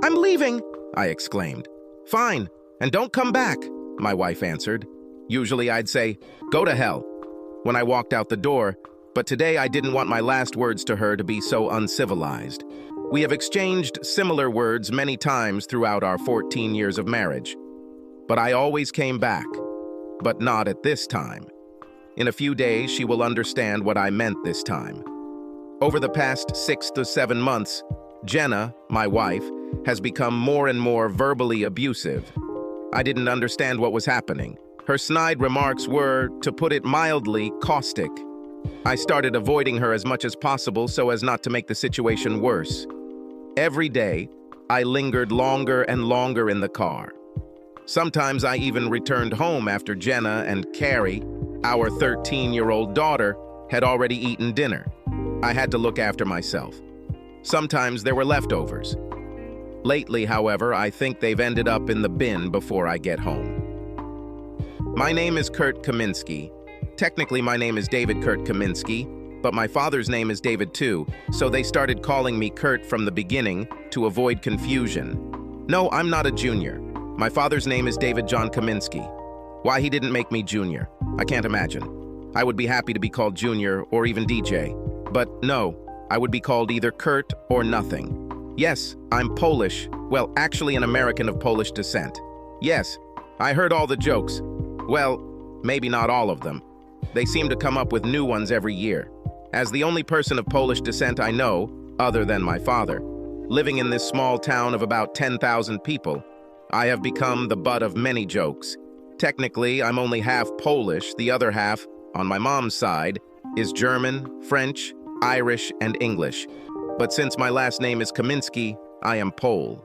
"I'm leaving," I exclaimed. "Fine, and don't come back," my wife answered. Usually I'd say, "Go to hell," when I walked out the door, but today I didn't want my last words to her to be so uncivilized. We have exchanged similar words many times throughout our 14 years of marriage. But I always came back, but not at this time. In a few days, she will understand what I meant this time. Over the past 6 to 7 months, Jenna, my wife, has become more and more verbally abusive. I didn't understand what was happening. Her snide remarks were, to put it mildly, caustic. I started avoiding her as much as possible so as not to make the situation worse. Every day, I lingered longer and longer in the car. Sometimes I even returned home after Jenna and Carrie, our 13-year-old daughter, had already eaten dinner. I had to look after myself. Sometimes there were leftovers. Lately, however, I think they've ended up in the bin before I get home. My name is Kurt Kaminsky. Technically, my name is David Kurt Kaminsky, but my father's name is David too, so they started calling me Kurt from the beginning to avoid confusion. No, I'm not a junior. My father's name is David John Kaminsky. Why he didn't make me junior, I can't imagine. I would be happy to be called Junior or even DJ. But no, I would be called either Kurt or nothing. Yes, I'm Polish. Well, actually an American of Polish descent. Yes, I heard all the jokes. Well, maybe not all of them. They seem to come up with new ones every year. As the only person of Polish descent I know, other than my father, living in this small town of about 10,000 people, I have become the butt of many jokes. Technically, I'm only half Polish. The other half, on my mom's side, is German, French, Irish, and English. But since my last name is Kaminsky, I am Pole.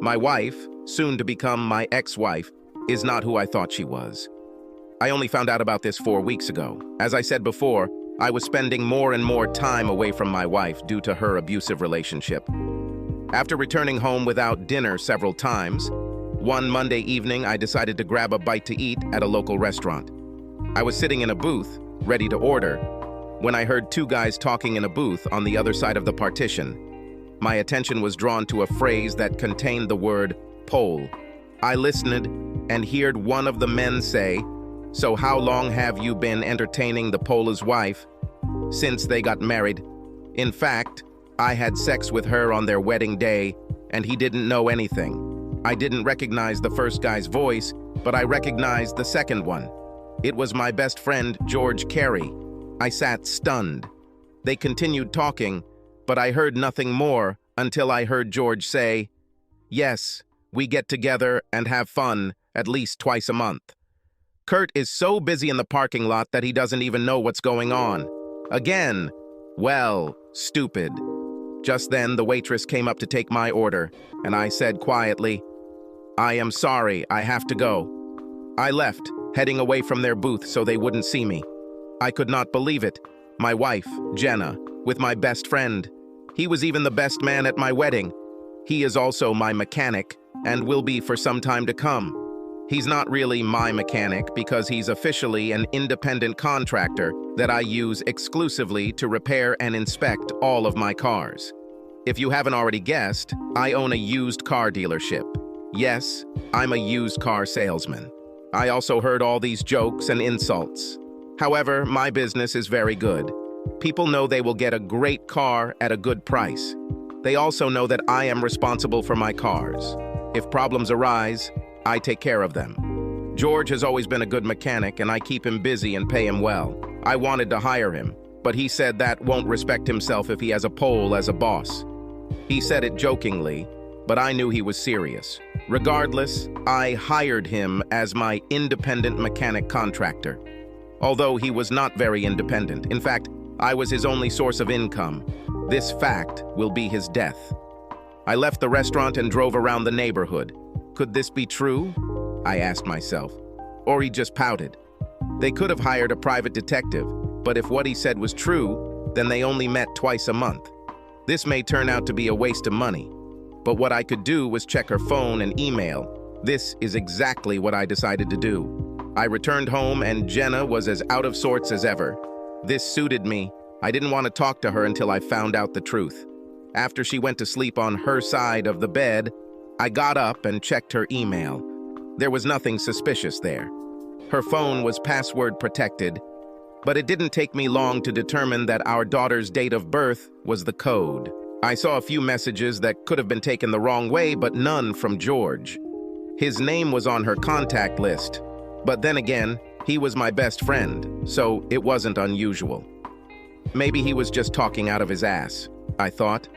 My wife, soon to become my ex-wife, is not who I thought she was. I only found out about this 4 weeks ago. As I said before, I was spending more and more time away from my wife due to her abusive relationship. After returning home without dinner several times, one Monday evening I decided to grab a bite to eat at a local restaurant. I was sitting in a booth, ready to order, when I heard 2 guys talking in a booth on the other side of the partition. My attention was drawn to a phrase that contained the word Pole. I listened and heard one of the men say, "So how long have you been entertaining the Polish wife?" "Since they got married. In fact, I had sex with her on their wedding day, and he didn't know anything." I didn't recognize the first guy's voice, but I recognized the second one. It was my best friend, George Carey. I sat stunned. They continued talking, but I heard nothing more until I heard George say, "Yes, we get together and have fun at least twice a month." Kurt is so busy in the parking lot that he doesn't even know what's going on. Again, well, stupid. Just then, the waitress came up to take my order, and I said quietly, "I am sorry, I have to go." I left, heading away from their booth so they wouldn't see me. I could not believe it. My wife, Jenna, with my best friend. He was even the best man at my wedding. He is also my mechanic, and will be for some time to come. He's not really my mechanic because he's officially an independent contractor that I use exclusively to repair and inspect all of my cars. If you haven't already guessed, I own a used car dealership. Yes, I'm a used car salesman. I also heard all these jokes and insults. However, my business is very good. People know they will get a great car at a good price. They also know that I am responsible for my cars. If problems arise, I take care of them. George has always been a good mechanic, and I keep him busy and pay him well. I wanted to hire him, but he said that won't respect himself if he has a Pole as a boss. He said it jokingly, but I knew he was serious. Regardless, I hired him as my independent mechanic contractor. Although he was not very independent. In fact, I was his only source of income. This fact will be his death. I left the restaurant and drove around the neighborhood. Could this be true? I asked myself. Or he just pouted. They could have hired a private detective, but if what he said was true, then they only met twice a month. This may turn out to be a waste of money. But what I could do was check her phone and email. This is exactly what I decided to do. I returned home and Jenna was as out of sorts as ever. This suited me. I didn't want to talk to her until I found out the truth. After she went to sleep on her side of the bed, I got up and checked her email. There was nothing suspicious there. Her phone was password protected, but it didn't take me long to determine that our daughter's date of birth was the code. I saw a few messages that could have been taken the wrong way, but none from George. His name was on her contact list, but then again, he was my best friend, so it wasn't unusual. Maybe he was just talking out of his ass, I thought.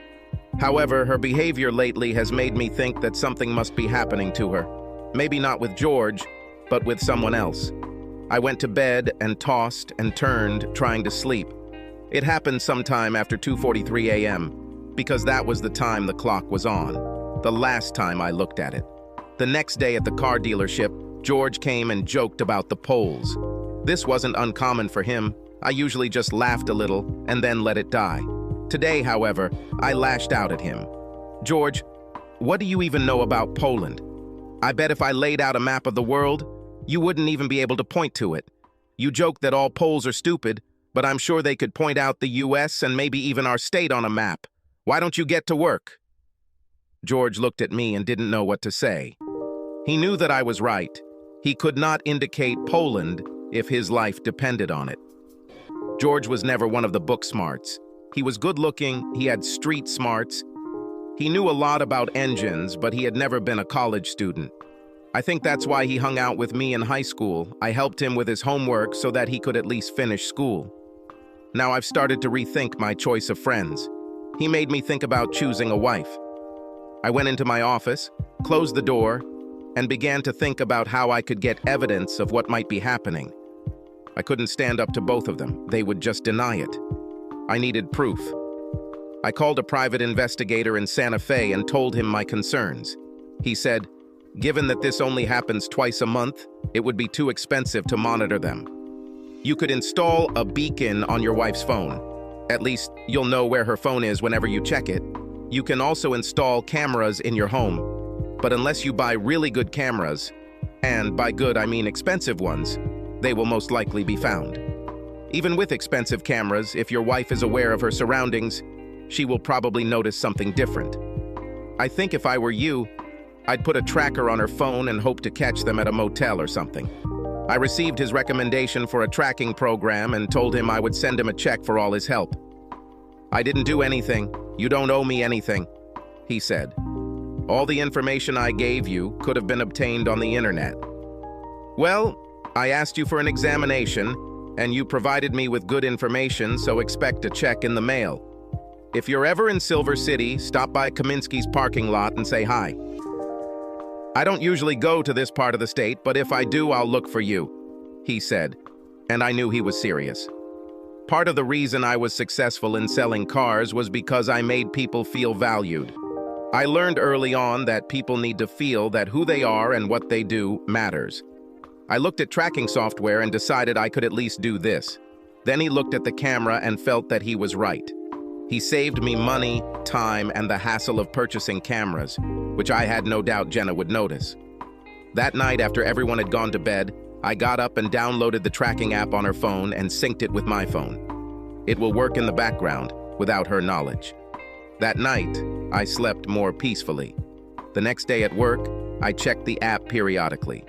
However, her behavior lately has made me think that something must be happening to her. Maybe not with George, but with someone else. I went to bed and tossed and turned, trying to sleep. It happened sometime after 2:43 a.m., because that was the time the clock was on, the last time I looked at it. The next day at the car dealership, George came and joked about the polls. This wasn't uncommon for him. I usually just laughed a little and then let it die. Today, however, I lashed out at him. George, what do you even know about Poland? I bet if I laid out a map of the world, you wouldn't even be able to point to it. You joke that all Poles are stupid, but I'm sure they could point out the US and maybe even our state on a map. Why don't you get to work? George looked at me and didn't know what to say. He knew that I was right. He could not indicate Poland if his life depended on it. George was never one of the book smarts. He was good-looking, he had street smarts. He knew a lot about engines, but he had never been a college student. I think that's why he hung out with me in high school. I helped him with his homework so that he could at least finish school. Now I've started to rethink my choice of friends. He made me think about choosing a wife. I went into my office, closed the door, and began to think about how I could get evidence of what might be happening. I couldn't stand up to both of them. They would just deny it. I needed proof. I called a private investigator in Santa Fe and told him my concerns. He said, given that this only happens twice a month, it would be too expensive to monitor them. You could install a beacon on your wife's phone. At least you'll know where her phone is whenever you check it. You can also install cameras in your home, but unless you buy really good cameras, and by good I mean expensive ones, they will most likely be found. Even with expensive cameras, if your wife is aware of her surroundings, she will probably notice something different. I think if I were you, I'd put a tracker on her phone and hope to catch them at a motel or something. I received his recommendation for a tracking program and told him I would send him a check for all his help. I didn't do anything. You don't owe me anything, he said. All the information I gave you could have been obtained on the internet. Well, I asked you for an examination, and you provided me with good information, so expect a check in the mail. If you're ever in Silver City, stop by Kaminsky's parking lot and say hi. I don't usually go to this part of the state, but if I do, I'll look for you, he said, and I knew he was serious. Part of the reason I was successful in selling cars was because I made people feel valued. I learned early on that people need to feel that who they are and what they do matters. I looked at tracking software and decided I could at least do this. Then he looked at the camera and felt that he was right. He saved me money, time, and the hassle of purchasing cameras, which I had no doubt Jenna would notice. That night, after everyone had gone to bed, I got up and downloaded the tracking app on her phone and synced it with my phone. It will work in the background without her knowledge. That night, I slept more peacefully. The next day at work, I checked the app periodically.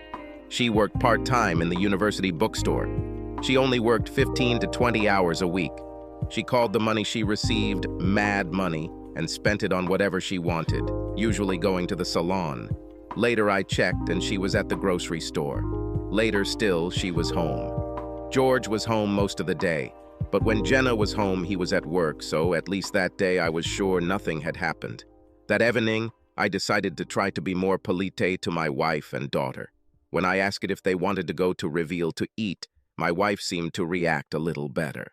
She worked part-time in the university bookstore. She only worked 15 to 20 hours a week. She called the money she received mad money and spent it on whatever she wanted, usually going to the salon. Later I checked and she was at the grocery store. Later still, she was home. George was home most of the day, but when Jenna was home, he was at work, so at least that day I was sure nothing had happened. That evening, I decided to try to be more polite to my wife and daughter. When I asked it if they wanted to go to Reveal to eat, my wife seemed to react a little better.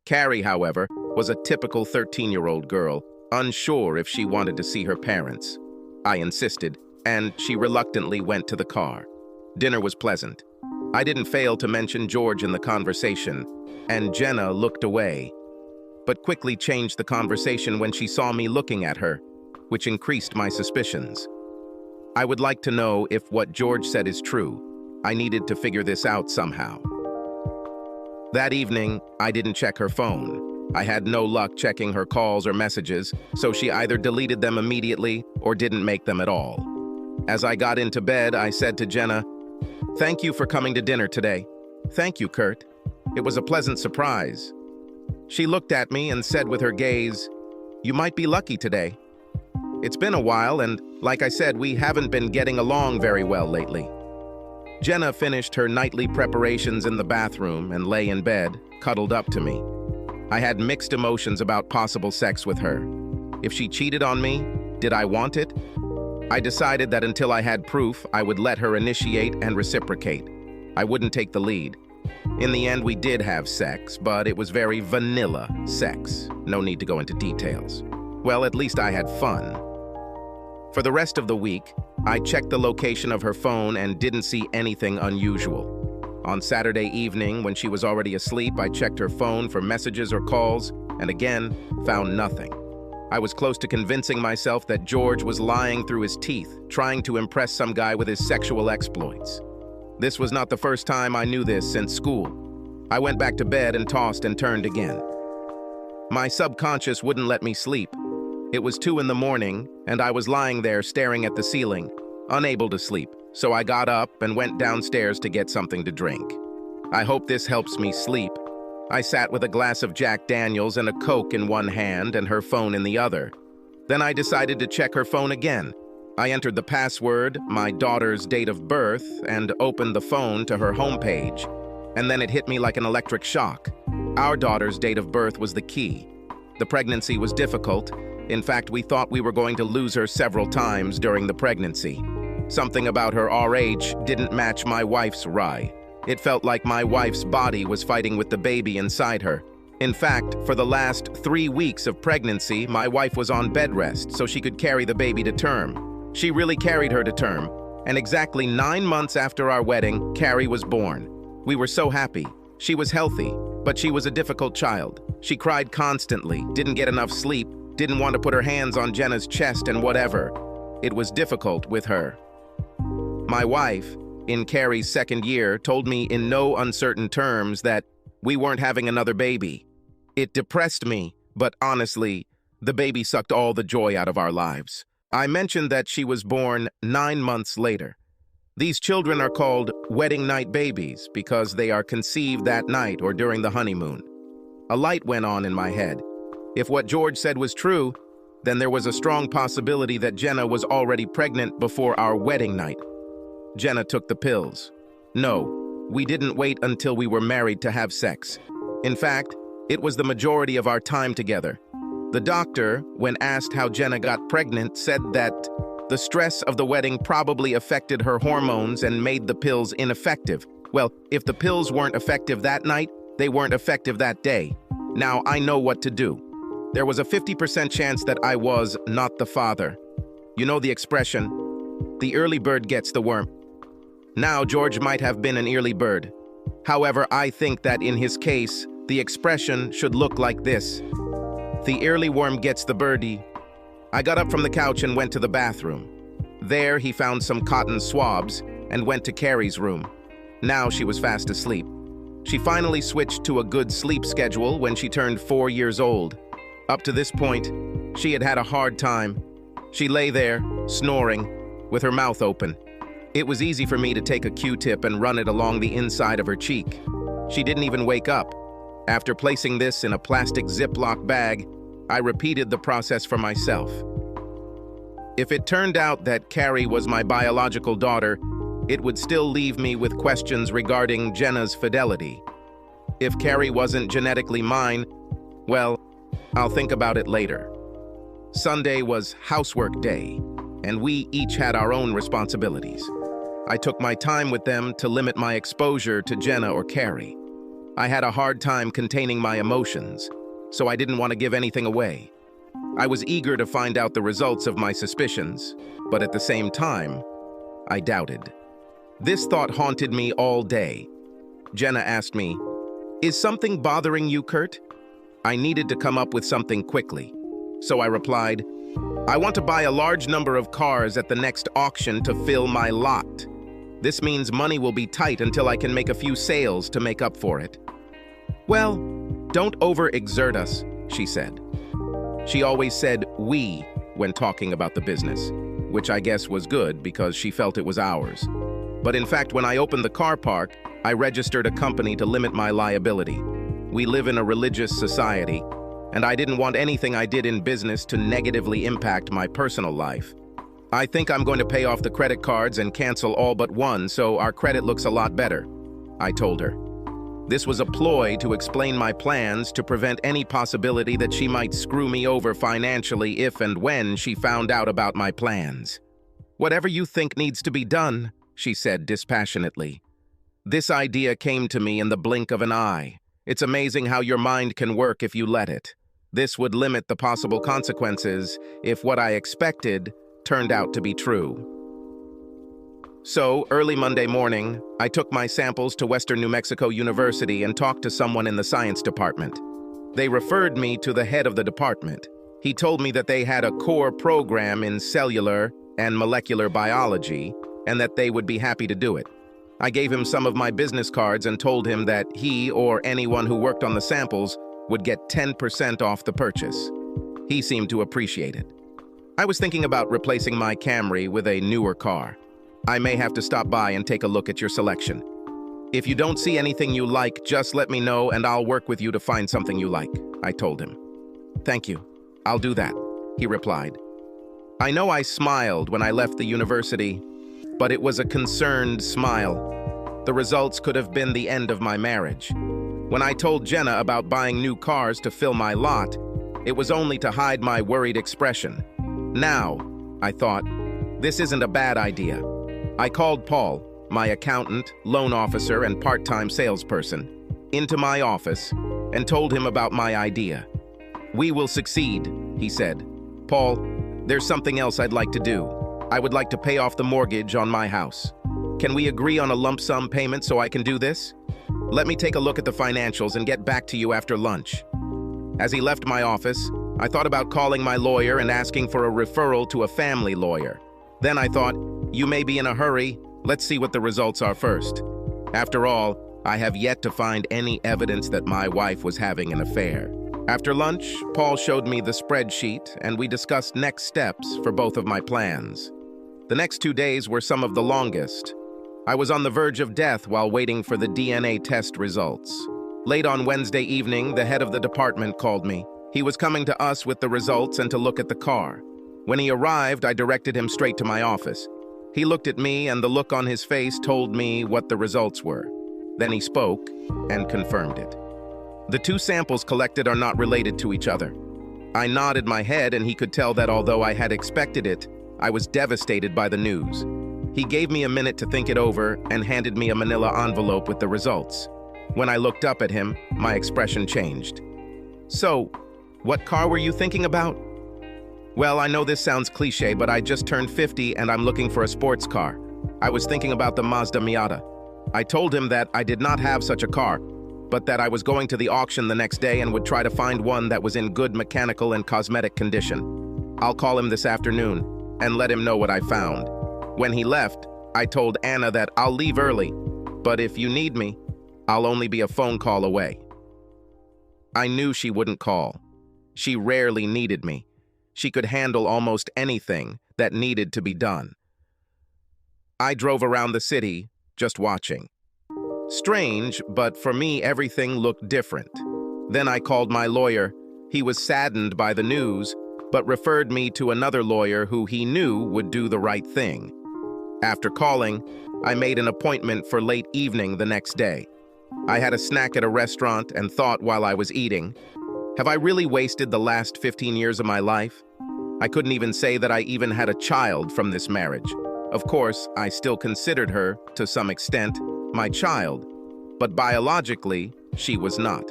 Carrie, however, was a typical 13-year-old girl, unsure if she wanted to see her parents. I insisted, and she reluctantly went to the car. Dinner was pleasant. I didn't fail to mention George in the conversation, and Jenna looked away, but quickly changed the conversation when she saw me looking at her, which increased my suspicions. I would like to know if what George said is true. I needed to figure this out somehow. That evening, I didn't check her phone. I had no luck checking her calls or messages, so she either deleted them immediately or didn't make them at all. As I got into bed, I said to Jenna, "Thank you for coming to dinner today." "Thank you, Kurt. It was a pleasant surprise." She looked at me and said with her gaze, "You might be lucky today." It's been a while, and like I said, we haven't been getting along very well lately. Jenna finished her nightly preparations in the bathroom and lay in bed, cuddled up to me. I had mixed emotions about possible sex with her. If she cheated on me, did I want it? I decided that until I had proof, I would let her initiate and reciprocate. I wouldn't take the lead. In the end, we did have sex, but it was very vanilla sex. No need to go into details. Well, at least I had fun. For the rest of the week, I checked the location of her phone and didn't see anything unusual. On Saturday evening, when she was already asleep, I checked her phone for messages or calls, and again, found nothing. I was close to convincing myself that George was lying through his teeth, trying to impress some guy with his sexual exploits. This was not the first time I knew this since school. I went back to bed and tossed and turned again. My subconscious wouldn't let me sleep. It was 2 in the morning, and I was lying there staring at the ceiling, unable to sleep, so I got up and went downstairs to get something to drink. I hope this helps me sleep. I sat with a glass of Jack Daniels and a Coke in one hand and her phone in the other. Then I decided to check her phone again. I entered the password, my daughter's date of birth, and opened the phone to her homepage. And then it hit me like an electric shock. Our daughter's date of birth was the key. The pregnancy was difficult. In fact, we thought we were going to lose her several times during the pregnancy. Something about her RH didn't match my wife's rye. It felt like my wife's body was fighting with the baby inside her. In fact, for the last 3 weeks of pregnancy, my wife was on bed rest so she could carry the baby to term. She really carried her to term, and exactly 9 months after our wedding, Carrie was born. We were so happy. She was healthy, but she was a difficult child. She cried constantly, didn't get enough sleep, didn't want to put her hands on Jenna's chest and whatever. It was difficult with her. My wife, in Carrie's second year, told me in no uncertain terms that we weren't having another baby. It depressed me, but honestly, the baby sucked all the joy out of our lives. I mentioned that she was born 9 months later. These children are called wedding night babies because they are conceived that night or during the honeymoon. A light went on in my head. If what George said was true, then there was a strong possibility that Jenna was already pregnant before our wedding night. Jenna took the pills. No, we didn't wait until we were married to have sex. In fact, it was the majority of our time together. The doctor, when asked how Jenna got pregnant, said that the stress of the wedding probably affected her hormones and made the pills ineffective. Well, if the pills weren't effective that night, they weren't effective that day. Now I know what to do. There was a 50% chance that I was not the father. You know the expression, the early bird gets the worm. Now George might have been an early bird. However, I think that in his case, the expression should look like this. The early worm gets the birdie. I got up from the couch and went to the bathroom. There he found some cotton swabs and went to Carrie's room. Now she was fast asleep. She finally switched to a good sleep schedule when she turned 4 years old. Up to this point, she had had a hard time. She lay there, snoring, with her mouth open. It was easy for me to take a Q-tip and run it along the inside of her cheek. She didn't even wake up. After placing this in a plastic Ziploc bag, I repeated the process for myself. If it turned out that Carrie was my biological daughter, it would still leave me with questions regarding Jenna's fidelity. If Carrie wasn't genetically mine, well, I'll think about it later. Sunday was housework day, and we each had our own responsibilities. I took my time with them to limit my exposure to Jenna or Carrie. I had a hard time containing my emotions, so I didn't want to give anything away. I was eager to find out the results of my suspicions, but at the same time, I doubted. This thought haunted me all day. Jenna asked me, "Is something bothering you, Kurt?" I needed to come up with something quickly. So I replied, "I want to buy a large number of cars at the next auction to fill my lot. This means money will be tight until I can make a few sales to make up for it." "Well, "Don't overexert us," she said. She always said "we" when talking about the business, which I guess was good because she felt it was ours. But in fact, when I opened the car park, I registered a company to limit my liability. We live in a religious society, and I didn't want anything I did in business to negatively impact my personal life. I think I'm going to pay off the credit cards and cancel all but one, so our credit looks a lot better, I told her. This was a ploy to explain my plans to prevent any possibility that she might screw me over financially if and when she found out about my plans. "Whatever you think needs to be done," she said dispassionately. This idea came to me in the blink of an eye. It's amazing how your mind can work if you let it. This would limit the possible consequences if what I expected turned out to be true. So, early Monday morning, I took my samples to Western New Mexico University and talked to someone in the science department. They referred me to the head of the department. He told me that they had a core program in cellular and molecular biology and that they would be happy to do it. I gave him some of my business cards and told him that he or anyone who worked on the samples would get 10% off the purchase. He seemed to appreciate it. I was thinking about replacing my Camry with a newer car. I may have to stop by and take a look at your selection. If you don't see anything you like, just let me know and I'll work with you to find something you like, I told him. "Thank you. I'll do that," he replied. I know I smiled when I left the university, but it was a concerned smile. The results could have been the end of my marriage. When I told Jenna about buying new cars to fill my lot, it was only to hide my worried expression. Now, I thought, this isn't a bad idea. I called Paul, my accountant, loan officer, and part-time salesperson, into my office and told him about my idea. "We will succeed," he said. "Paul, there's something else I'd like to do. I would like to pay off the mortgage on my house. Can we agree on a lump sum payment so I can do this? Let me take a look at the financials and get back to you after lunch." As he left my office, I thought about calling my lawyer and asking for a referral to a family lawyer. Then I thought, you may be in a hurry, let's see what the results are first. After all, I have yet to find any evidence that my wife was having an affair. After lunch, Paul showed me the spreadsheet and we discussed next steps for both of my plans. The next 2 days were some of the longest. I was on the verge of death while waiting for the DNA test results. Late on Wednesday evening, the head of the department called me. He was coming to us with the results and to look at the car. When he arrived, I directed him straight to my office. He looked at me and the look on his face told me what the results were. Then he spoke and confirmed it. The two samples collected are not related to each other. I nodded my head and he could tell that although I had expected it, I was devastated by the news. He gave me a minute to think it over and handed me a manila envelope with the results. When I looked up at him, my expression changed. "So, what car were you thinking about?" "Well, I know this sounds cliche, but I just turned 50 and I'm looking for a sports car. I was thinking about the Mazda Miata." I told him that I did not have such a car, but that I was going to the auction the next day and would try to find one that was in good mechanical and cosmetic condition. I'll call him this afternoon and let him know what I found. When he left, I told Anna that I'll leave early, but if you need me, I'll only be a phone call away. I knew she wouldn't call. She rarely needed me. She could handle almost anything that needed to be done. I drove around the city, just watching. Strange, but for me, everything looked different. Then I called my lawyer. He was saddened by the news, but referred me to another lawyer who he knew would do the right thing. After calling, I made an appointment for late evening the next day. I had a snack at a restaurant and thought while I was eating, have I really wasted the last 15 years of my life? I couldn't even say that I even had a child from this marriage. Of course, I still considered her, to some extent, my child, but biologically, she was not.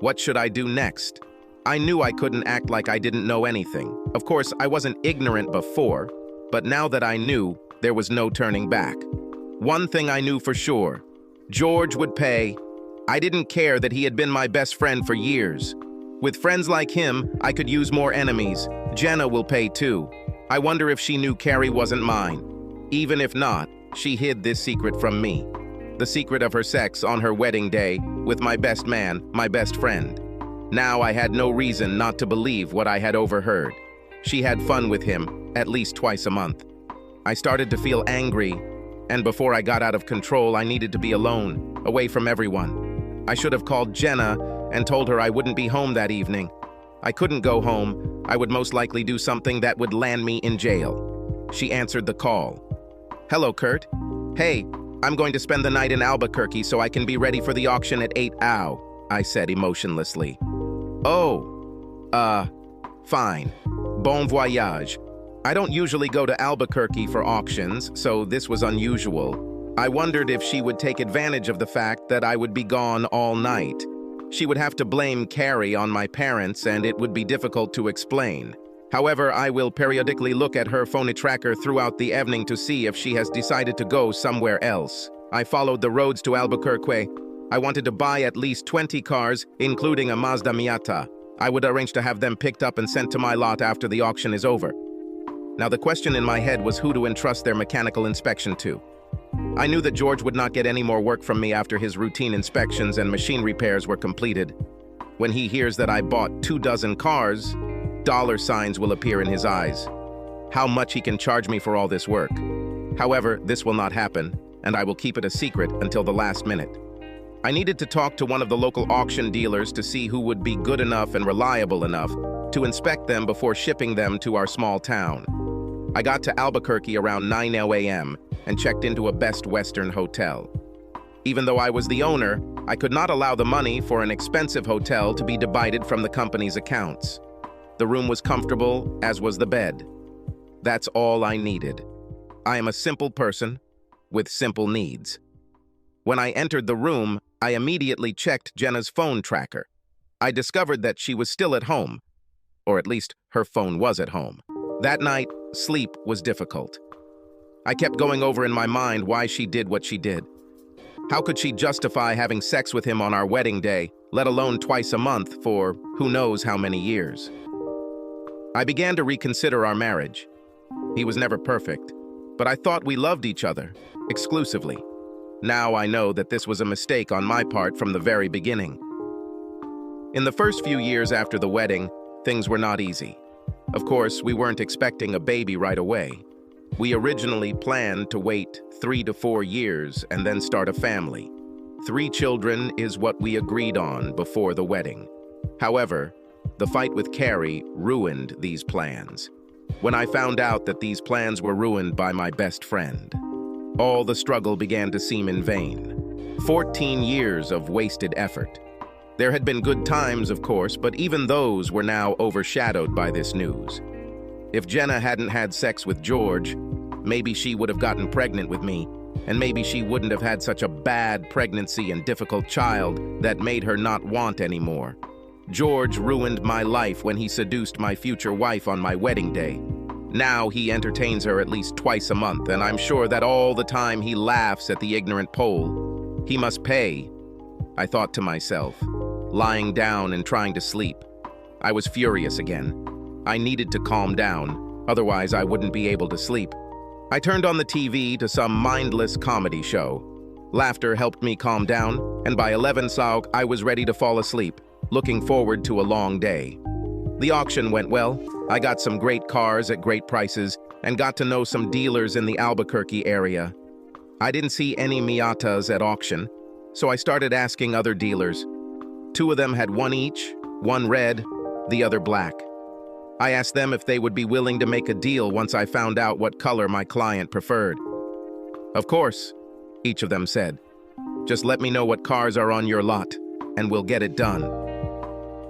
What should I do next? I knew I couldn't act like I didn't know anything. Of course, I wasn't ignorant before, but now that I knew, there was no turning back. One thing I knew for sure, George would pay. I didn't care that he had been my best friend for years. With friends like him, I could use more enemies. Jenna will pay too. I wonder if she knew Carrie wasn't mine. Even if not, she hid this secret from me. The secret of her sex on her wedding day with my best man, my best friend. Now I had no reason not to believe what I had overheard. She had fun with him at least twice a month. I started to feel angry, and before I got out of control, I needed to be alone, away from everyone. I should have called Jenna and told her I wouldn't be home that evening. I couldn't go home. I would most likely do something that would land me in jail. She answered the call. "Hello, Kurt. Hey, I'm going to spend the night in Albuquerque so I can be ready for the auction at 8 hours, I said emotionlessly. "Oh, fine. Bon voyage." I don't usually go to Albuquerque for auctions, so this was unusual. I wondered if she would take advantage of the fact that I would be gone all night. She would have to blame Carrie on my parents, and it would be difficult to explain. However, I will periodically look at her phone tracker throughout the evening to see if she has decided to go somewhere else. I followed the roads to Albuquerque. I wanted to buy at least 20 cars, including a Mazda Miata. I would arrange to have them picked up and sent to my lot after the auction is over. Now the question in my head was who to entrust their mechanical inspection to. I knew that George would not get any more work from me after his routine inspections and machine repairs were completed. When he hears that I bought 24 cars, dollar signs will appear in his eyes. How much he can charge me for all this work. However, this will not happen, and I will keep it a secret until the last minute. I needed to talk to one of the local auction dealers to see who would be good enough and reliable enough to inspect them before shipping them to our small town. I got to Albuquerque around 9 a.m. and checked into a Best Western hotel. Even though I was the owner, I could not allow the money for an expensive hotel to be divided from the company's accounts. The room was comfortable, as was the bed. That's all I needed. I am a simple person with simple needs. When I entered the room, I immediately checked Jenna's phone tracker. I discovered that she was still at home, or at least her phone was at home. That night, sleep was difficult. I kept going over in my mind why she did what she did. How could she justify having sex with him on our wedding day, let alone twice a month for who knows how many years? I began to reconsider our marriage. He was never perfect, but I thought we loved each other, exclusively. Now I know that this was a mistake on my part from the very beginning. In the first few years after the wedding, things were not easy. Of course, we weren't expecting a baby right away. We originally planned to wait 3 to 4 years and then start a family. 3 children is what we agreed on before the wedding. However, the fight with Carrie ruined these plans. When I found out that these plans were ruined by my best friend, all the struggle began to seem in vain. 14 years of wasted effort. There had been good times, of course, but even those were now overshadowed by this news. If Jenna hadn't had sex with George, maybe she would have gotten pregnant with me, and maybe she wouldn't have had such a bad pregnancy and difficult child that made her not want anymore. George ruined my life when he seduced my future wife on my wedding day. Now he entertains her at least twice a month, and I'm sure that all the time he laughs at the ignorant Pole. He must pay, I thought to myself, lying down and trying to sleep. I was furious again. I needed to calm down, otherwise I wouldn't be able to sleep. I turned on the TV to some mindless comedy show. Laughter helped me calm down, and by 11 o'clock I was ready to fall asleep, looking forward to a long day. The auction went well. I got some great cars at great prices and got to know some dealers in the Albuquerque area. I didn't see any Miatas at auction, so I started asking other dealers. 2 of them had one each, one red, the other black. I asked them if they would be willing to make a deal once I found out what color my client preferred. "Of course," each of them said. "Just let me know what cars are on your lot, and we'll get it done."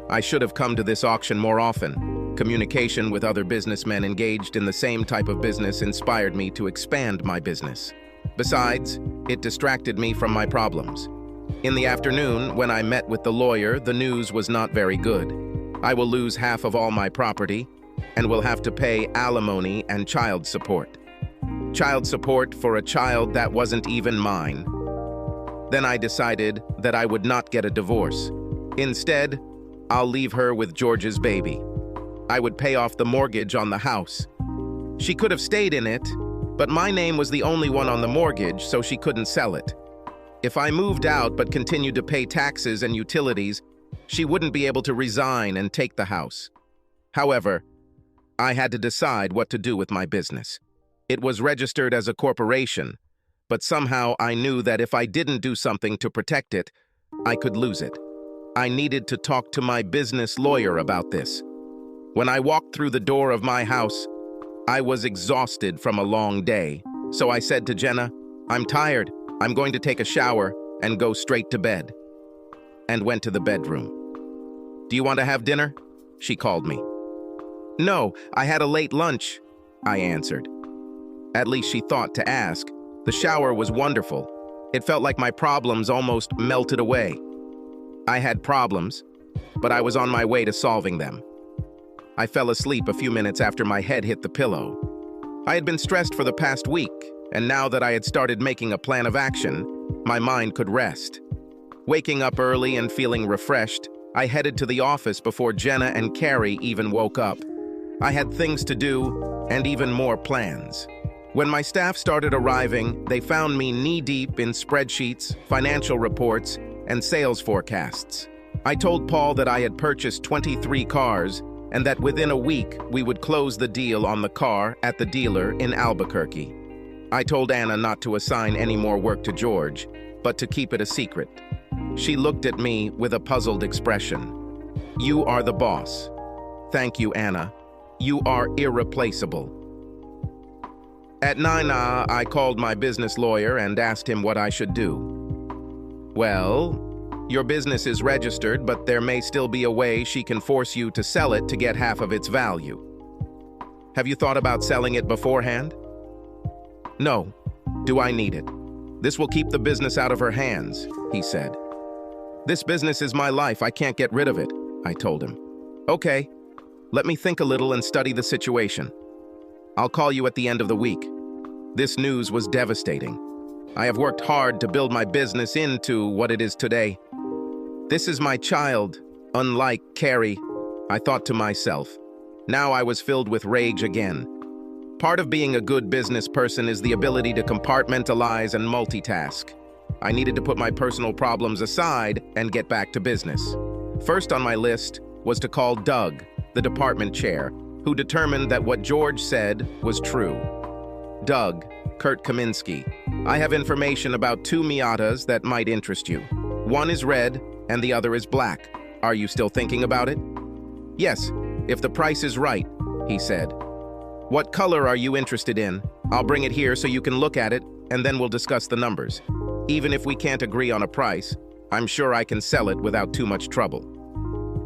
I should have come to this auction more often. Communication with other businessmen engaged in the same type of business inspired me to expand my business. Besides, it distracted me from my problems. In the afternoon, when I met with the lawyer, the news was not very good. I will lose half of all my property and will have to pay alimony and child support. Child support for a child that wasn't even mine. Then I decided that I would not get a divorce. Instead, I'll leave her with George's baby. I would pay off the mortgage on the house. She could have stayed in it, but my name was the only one on the mortgage, so she couldn't sell it. If I moved out but continued to pay taxes and utilities, She wouldn't be able to resign and take the house. However, I had to decide what to do with my business. It was registered as a corporation, but somehow I knew that if I didn't do something to protect it, I could lose it. I needed to talk to my business lawyer about this. When I walked through the door of my house, I was exhausted from a long day, so I said to Jenna, "I'm tired. I'm going to take a shower and go straight to bed," and went to the bedroom. "Do you want to have dinner?" she called me. "No, I had a late lunch," I answered. At least she thought to ask. The shower was wonderful. It felt like my problems almost melted away. I had problems, but I was on my way to solving them. I fell asleep a few minutes after my head hit the pillow. I had been stressed for the past week, and now that I had started making a plan of action, my mind could rest. Waking up early and feeling refreshed, I headed to the office before Jenna and Carrie even woke up. I had things to do and even more plans. When my staff started arriving, they found me knee-deep in spreadsheets, financial reports, and sales forecasts. I told Paul that I had purchased 23 cars and that within a week we would close the deal on the car at the dealer in Albuquerque. I told Anna not to assign any more work to George, but to keep it a secret. She looked at me with a puzzled expression. "You are the boss." "Thank you, Anna. You are irreplaceable." At 9, I called my business lawyer and asked him what I should do. "Well, your business is registered, but there may still be a way she can force you to sell it to get half of its value. Have you thought about selling it beforehand?" "No. Do I need it? This will keep the business out of her hands," he said. "This business is my life. I can't get rid of it," I told him. "Okay. Let me think a little and study the situation. I'll call you at the end of the week." This news was devastating. I have worked hard to build my business into what it is today. This is my child, unlike Carrie, I thought to myself. Now I was filled with rage again. Part of being a good business person is the ability to compartmentalize and multitask. I needed to put my personal problems aside and get back to business. First on my list was to call Doug, the department chair, who determined that what George said was true. "Doug, Kurt Kaminsky, I have information about 2 Miatas that might interest you. One is red and the other is black. Are you still thinking about it?" "Yes, if the price is right," he said. "What color are you interested in? I'll bring it here so you can look at it, and then we'll discuss the numbers. Even if we can't agree on a price, I'm sure I can sell it without too much trouble."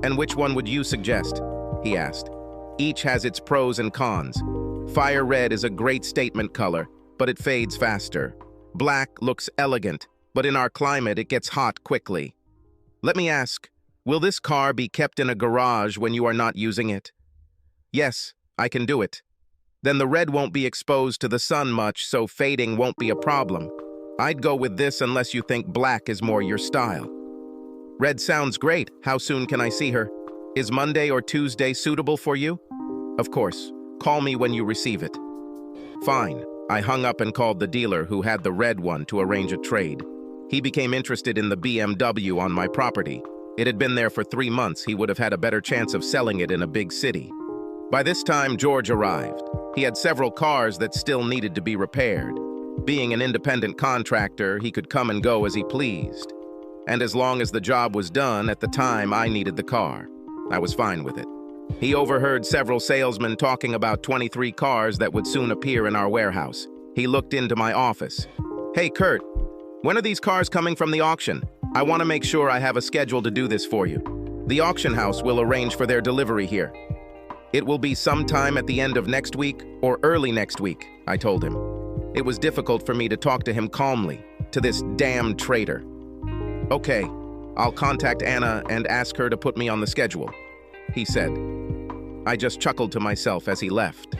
"And which one would you suggest?" he asked. "Each has its pros and cons. Fire red is a great statement color, but it fades faster. Black looks elegant, but in our climate it gets hot quickly. Let me ask, will this car be kept in a garage when you are not using it?" "Yes, I can do it." "Then the red won't be exposed to the sun much, so fading won't be a problem. I'd go with this unless you think black is more your style." "Red sounds great. How soon can I see her? Is Monday or Tuesday suitable for you?" "Of course. Call me when you receive it." "Fine." I hung up and called the dealer who had the red one to arrange a trade. He became interested in the BMW on my property. It had been there for 3 months. He would have had a better chance of selling it in a big city. By this time, George arrived. He had several cars that still needed to be repaired. Being an independent contractor, he could come and go as he pleased. And as long as the job was done, at the time I needed the car. I was fine with it. He overheard several salesmen talking about 23 cars that would soon appear in our warehouse. He looked into my office. "Hey, Kurt, when are these cars coming from the auction? I want to make sure I have a schedule to do this for you. The auction house will arrange for their delivery here." "It will be sometime at the end of next week or early next week," I told him. It was difficult for me to talk to him calmly, to this damn traitor. "Okay, I'll contact Anna and ask her to put me on the schedule," he said. I just chuckled to myself as he left.